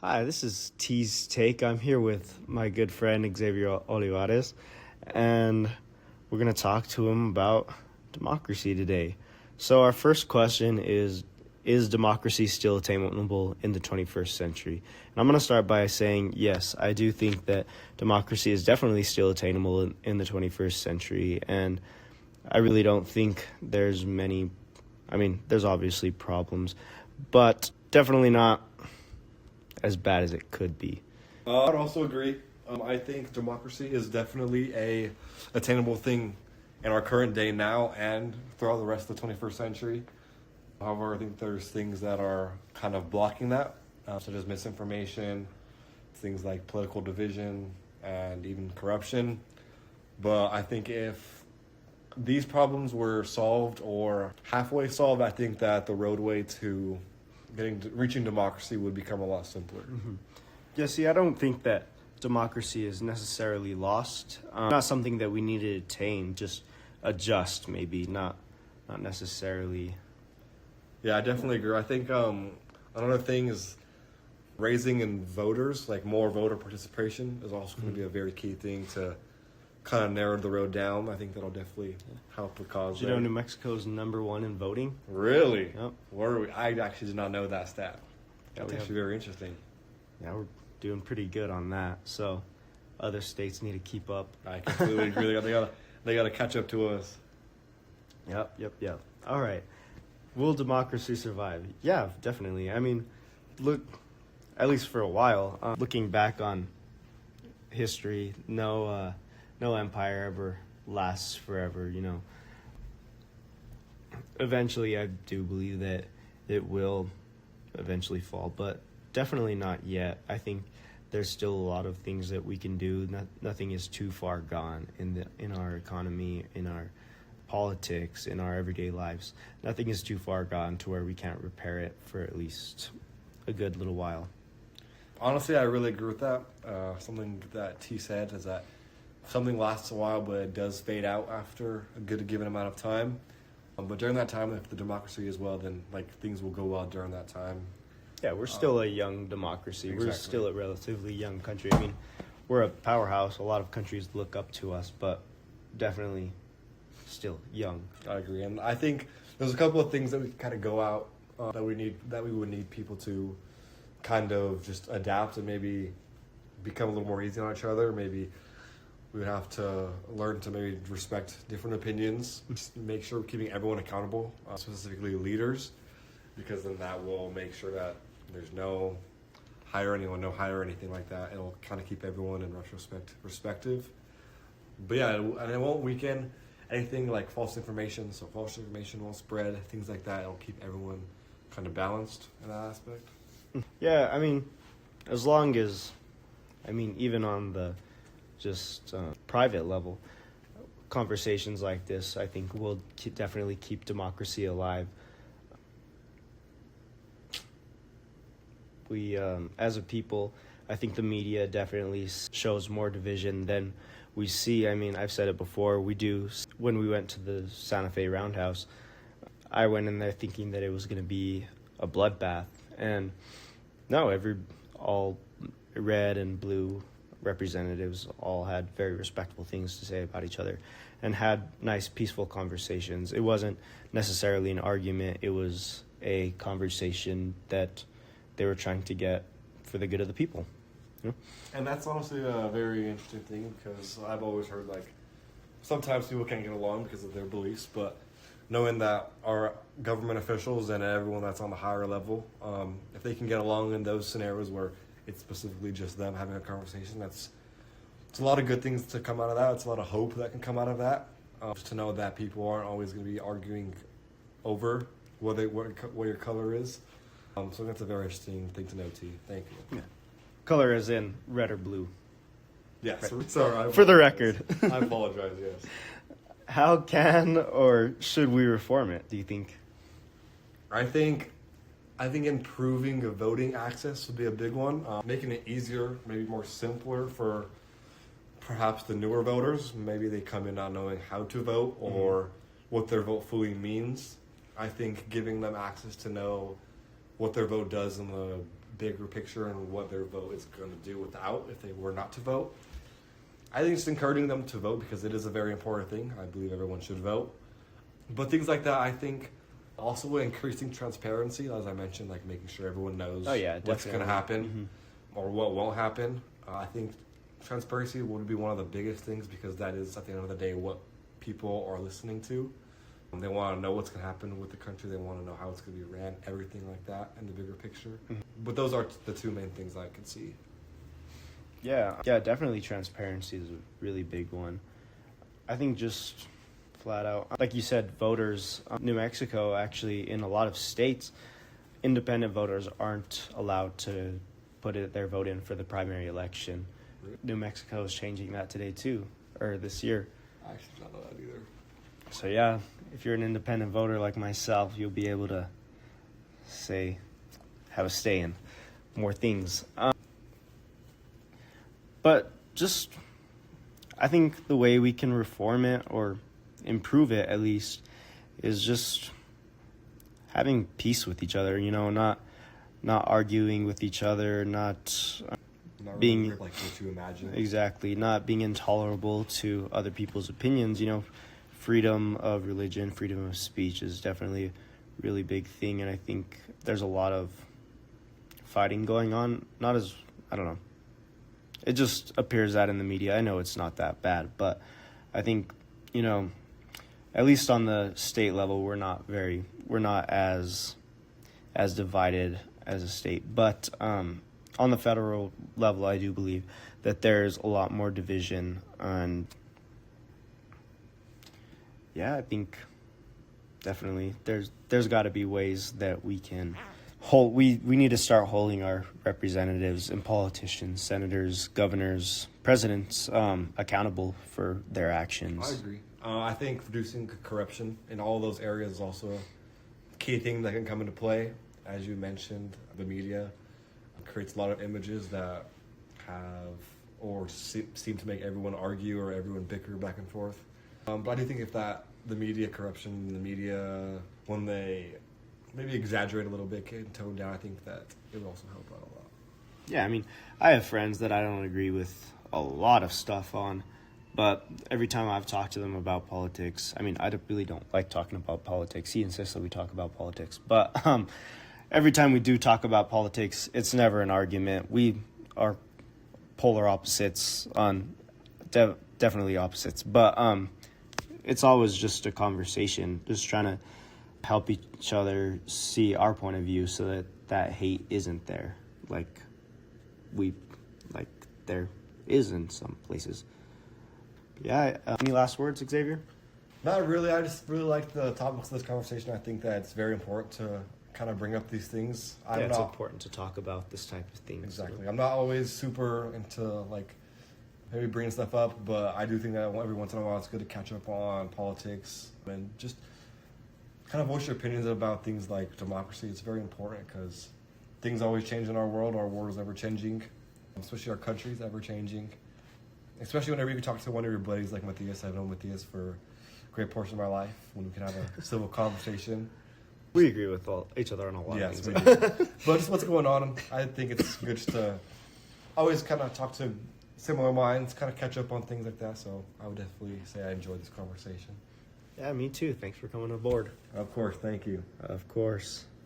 Hi, this is TsTake. I'm here with my good friend Xavier Olivares, and we're going to talk to him about democracy today. So our first question is democracy still attainable in the 21st century? And I'm going to start by saying, yes, I do think that democracy is definitely still attainable in the 21st century, and I really don't think there's there's obviously problems, but definitely not as bad as it could be. I'd also agree. I think democracy is definitely a attainable thing in our current day now and throughout the rest of the 21st century. However, I think there's things that are kind of blocking that, such as misinformation, things like political division, and even corruption. But I think if these problems were solved or halfway solved, I think that the roadway to reaching democracy would become a lot simpler. Mm-hmm. Yeah, see, I don't think that democracy is necessarily lost. Not something that we need to attain, just adjust maybe, not necessarily. Yeah, I definitely agree. I think another thing is raising in voters, like more voter participation is also going to be a very key thing to kind of narrow the road down. I think that'll definitely help the cause. Did you know New Mexico's #1 in voting? Really? Yep. Where are we? I actually did not know that stat. That's Yeah, actually very interesting. Yeah, we're doing pretty good on that. So other states need to keep up. I completely agree. They gotta catch up to us. Yep. All right. Will democracy survive? Yeah, definitely. I mean, look, at least for a while, looking back on history, no empire ever lasts forever, you know. Eventually, I do believe that it will eventually fall, but definitely not yet. I think there's still a lot of things that we can do. Nothing is too far gone in our economy, in our politics, in our everyday lives. Nothing is too far gone to where we can't repair it for at least a good little while. Honestly, I really agree with that. Something that T said is that something lasts a while, but it does fade out after a good given amount of time. But during that time, if the democracy is well, then things will go well during that time. Yeah, we're still a young democracy. Exactly. We're still a relatively young country. I mean, we're a powerhouse. A lot of countries look up to us, but definitely still young. I agree, and I think there's a couple of things that we can kind of go out that we would need people to kind of just adapt and maybe become a little more easy on each other. Maybe we would have to learn to maybe respect different opinions, just make sure we're keeping everyone accountable, specifically leaders, because then that will make sure that there's no hire anything like that. It'll kind of keep everyone in respective. But yeah, and it won't weaken anything like false information, so false information won't spread, things like that. It'll keep everyone kind of balanced in that aspect. Yeah, I mean, as long as, even on the just private level, conversations like this, I think, will definitely keep democracy alive. We, as a people, I think the media definitely shows more division than we see. I mean, I've said it before, we do. When we went to the Santa Fe Roundhouse, I went in there thinking that it was going to be a bloodbath. And no, all red and blue representatives all had very respectful things to say about each other and had nice, peaceful conversations. It wasn't necessarily an argument. It was a conversation that they were trying to get for the good of the people. Yeah. And that's honestly a very interesting thing, because I've always heard sometimes people can't get along because of their beliefs, but knowing that our government officials and everyone that's on the higher level, if they can get along in those scenarios where it's specifically just them having a conversation, it's a lot of good things to come out of that. It's a lot of hope that can come out of that. Just to know that people aren't always going to be arguing over what your color is. So that's a very interesting thing to know, T. Thank you. Yeah. Color as in red or blue. Yes. Right. Sorry. For the record. I apologize, yes. How can or should we reform it, do you think? I think improving the voting access would be a big one. Making it easier, maybe more simpler for perhaps the newer voters. Maybe they come in not knowing how to vote or what their vote fully means. I think giving them access to know what their vote does in the bigger picture and what their vote is going to do without if they were not to vote. I think it's encouraging them to vote because it is a very important thing. I believe everyone should vote. But things like that, I think, also increasing transparency, as I mentioned, like making sure everyone knows what's going to happen or what won't happen. I think transparency would be one of the biggest things because that is, at the end of the day, what people are listening to. They want to know what's going to happen with the country. They want to know how it's going to be ran, everything like that in the bigger picture. But those are the two main things I could see. Yeah, definitely transparency is a really big one. I think just flat out, like you said, voters, New Mexico, actually, in a lot of states, independent voters aren't allowed to put their vote in for the primary election. Really? New Mexico is changing that today, too, or this year. I actually don't know that either. So, yeah, if you're an independent voter like myself, you'll be able to have a say in more things. But just, I think the way we can reform it or improve it at least is just having peace with each other, not arguing with each other, not being really like what you imagine. Exactly, not being intolerable to other people's opinions. Freedom of religion, freedom of speech is definitely a really big thing, and I think there's a lot of fighting going on. I don't know. It just appears that in the media. I know it's not that bad, but I think, at least on the state level, we're not as divided as a state. But on the federal level, I do believe that there's a lot more division. And yeah, I think definitely there's got to be ways that we can we need to start holding our representatives and politicians, senators, governors, presidents accountable for their actions. I agree. I think reducing corruption in all those areas is also a key thing that can come into play. As you mentioned, the media creates a lot of images that seem to make everyone argue or everyone bicker back and forth. But I do think the media corruption, the media, when they maybe exaggerate a little bit and tone down, I think that it would also help out a lot. Yeah, I mean, I have friends that I don't agree with a lot of stuff on, but every time I've talked to them about politics, I mean, I really don't like talking about politics. He insists that we talk about politics, but every time we do talk about politics, it's never an argument. We are polar opposites on definitely opposites, but it's always just a conversation, just trying to help each other see our point of view so that hate isn't there like there is in some places. Yeah, any last words, Xavier? Not really. I just really like the topics of this conversation. I think that it's very important to kind of bring up these things. It's important to talk about this type of thing. Exactly. So. I'm not always super into maybe bringing stuff up, but I do think that every once in a while it's good to catch up on politics and just kind of voice your opinions about things like democracy. It's very important because things always change in our world. Our world is ever changing, especially our country is ever changing. Especially whenever you can talk to one of your buddies like Matthias. I've known Matthias for a great portion of my life when we can have a civil conversation. We agree with each other on a lot of things. We do. But just what's going on, I think it's good just to always kind of talk to similar minds, kind of catch up on things like that. So I would definitely say I enjoyed this conversation. Yeah, me too. Thanks for coming aboard. Of course. Thank you. Of course.